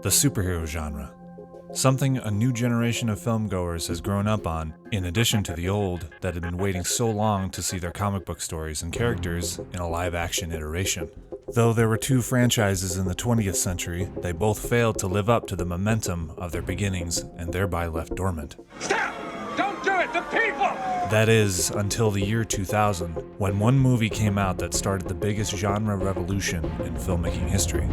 the superhero genre. Something a new generation of filmgoers has grown up on, in addition to the old that had been waiting so long to see their comic book stories and characters in a live-action iteration. Though there were two franchises in the 20th century, they both failed to live up to the momentum of their beginnings and thereby left dormant. Stop! Don't do it! The people! That is, until the year 2000, when one movie came out that started the biggest genre revolution in filmmaking history.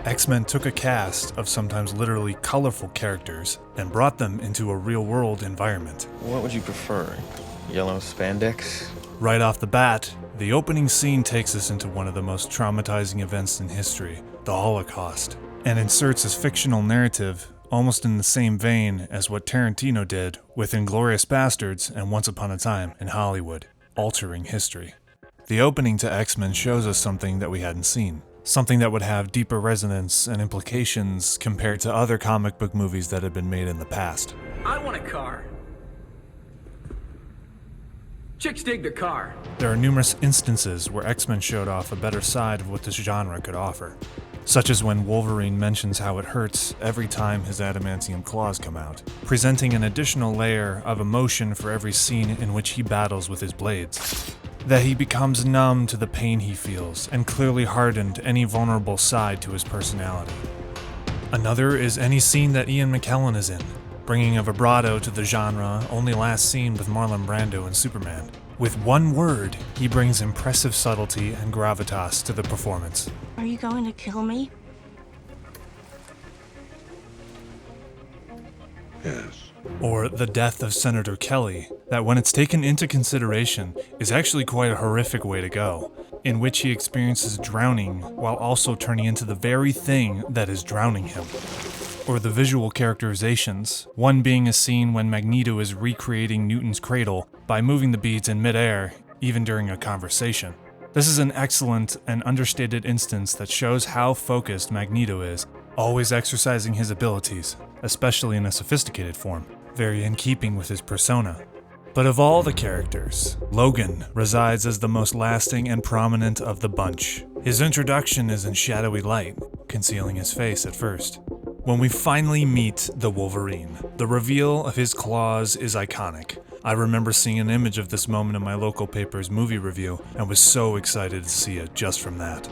X-Men took a cast of sometimes literally colorful characters and brought them into a real-world environment. What would you prefer? Yellow spandex? Right off the bat, the opening scene takes us into one of the most traumatizing events in history, the Holocaust, and inserts a fictional narrative almost in the same vein as what Tarantino did with Inglourious Basterds and Once Upon a Time in Hollywood, altering history. The opening to X-Men shows us something that we hadn't seen. Something that would have deeper resonance and implications compared to other comic book movies that had been made in the past. I want a car. Chicks dig the car. There are numerous instances where X-Men showed off a better side of what this genre could offer, such as when Wolverine mentions how it hurts every time his adamantium claws come out, presenting an additional layer of emotion for every scene in which he battles with his blades. That he becomes numb to the pain he feels and clearly hardened any vulnerable side to his personality. Another is any scene that Ian McKellen is in, bringing a vibrato to the genre only last seen with Marlon Brando in Superman. With one word, he brings impressive subtlety and gravitas to the performance. Are you going to kill me? Yes. Or the death of Senator Kelly, that when it's taken into consideration is actually quite a horrific way to go, in which he experiences drowning while also turning into the very thing that is drowning him. Or the visual characterizations, one being a scene when Magneto is recreating Newton's cradle by moving the beads in midair, even during a conversation. This is an excellent and understated instance that shows how focused Magneto is, always exercising his abilities, especially in a sophisticated form, very in keeping with his persona. But of all the characters, Logan resides as the most lasting and prominent of the bunch. His introduction is in shadowy light, concealing his face at first. When we finally meet the Wolverine, the reveal of his claws is iconic. I remember seeing an image of this moment in my local paper's movie review and was so excited to see it just from that.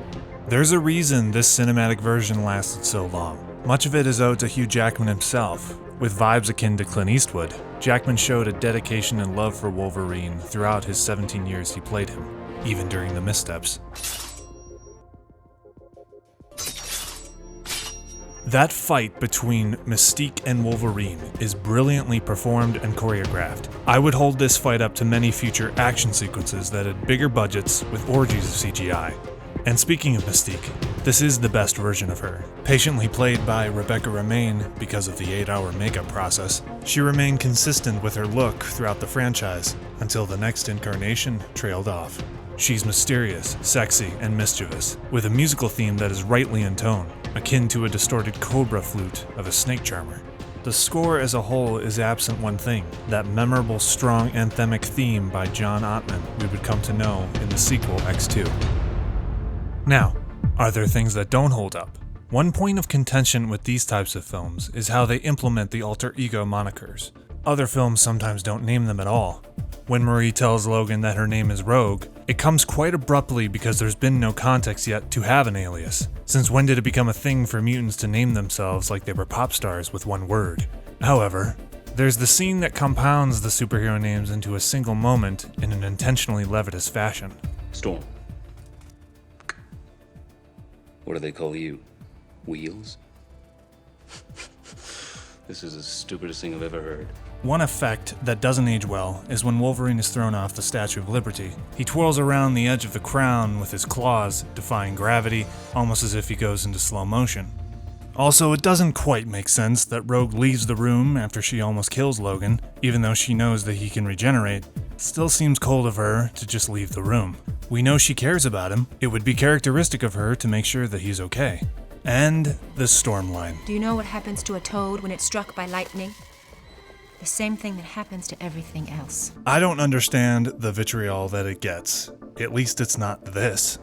There's a reason this cinematic version lasted so long. Much of it is owed to Hugh Jackman himself. With vibes akin to Clint Eastwood, Jackman showed a dedication and love for Wolverine throughout his 17 years he played him, even during the missteps. That fight between Mystique and Wolverine is brilliantly performed and choreographed. I would hold this fight up to many future action sequences that had bigger budgets with orgies of CGI. And speaking of Mystique, this is the best version of her. Patiently played by Rebecca Romijn because of the 8-hour makeup process, she remained consistent with her look throughout the franchise until the next incarnation trailed off. She's mysterious, sexy, and mischievous, with a musical theme that is rightly in tone, akin to a distorted cobra flute of a snake charmer. The score as a whole is absent one thing, that memorable strong anthemic theme by John Ottman we would come to know in the sequel X2. Now, are there things that don't hold up? One point of contention with these types of films is how they implement the alter ego monikers. Other films sometimes don't name them at all. When Marie tells Logan that her name is Rogue, it comes quite abruptly because there's been no context yet to have an alias. Since when did it become a thing for mutants to name themselves like they were pop stars with one word? However, there's the scene that compounds the superhero names into a single moment in an intentionally levitous fashion. Storm. What do they call you? Wheels? This is the stupidest thing I've ever heard. One effect that doesn't age well is when Wolverine is thrown off the Statue of Liberty. He twirls around the edge of the crown with his claws, defying gravity, almost as if he goes into slow motion. Also, it doesn't quite make sense that Rogue leaves the room after she almost kills Logan, even though she knows that he can regenerate. It still seems cold of her to just leave the room. We know she cares about him. It would be characteristic of her to make sure that he's okay. And the storm line. Do you know what happens to a toad when it's struck by lightning? The same thing that happens to everything else. I don't understand the vitriol that it gets. At least it's not this.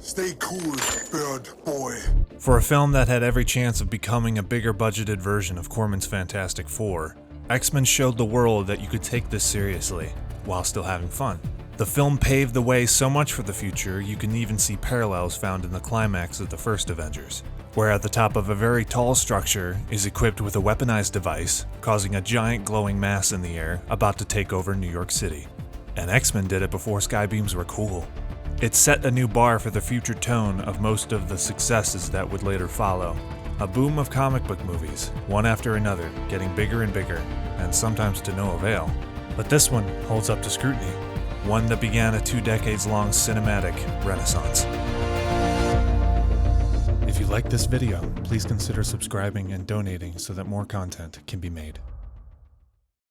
Stay cool, bird boy. For a film that had every chance of becoming a bigger budgeted version of Corman's Fantastic Four, X-Men showed the world that you could take this seriously, while still having fun. The film paved the way so much for the future, you can even see parallels found in the climax of the first Avengers, where at the top of a very tall structure is equipped with a weaponized device, causing a giant glowing mass in the air about to take over New York City. And X-Men did it before skybeams were cool. It set a new bar for the future tone of most of the successes that would later follow. A boom of comic book movies, one after another, getting bigger and bigger, and sometimes to no avail. But this one holds up to scrutiny, one that began a 2 decades-long cinematic renaissance. If you like this video, please consider subscribing and donating so that more content can be made.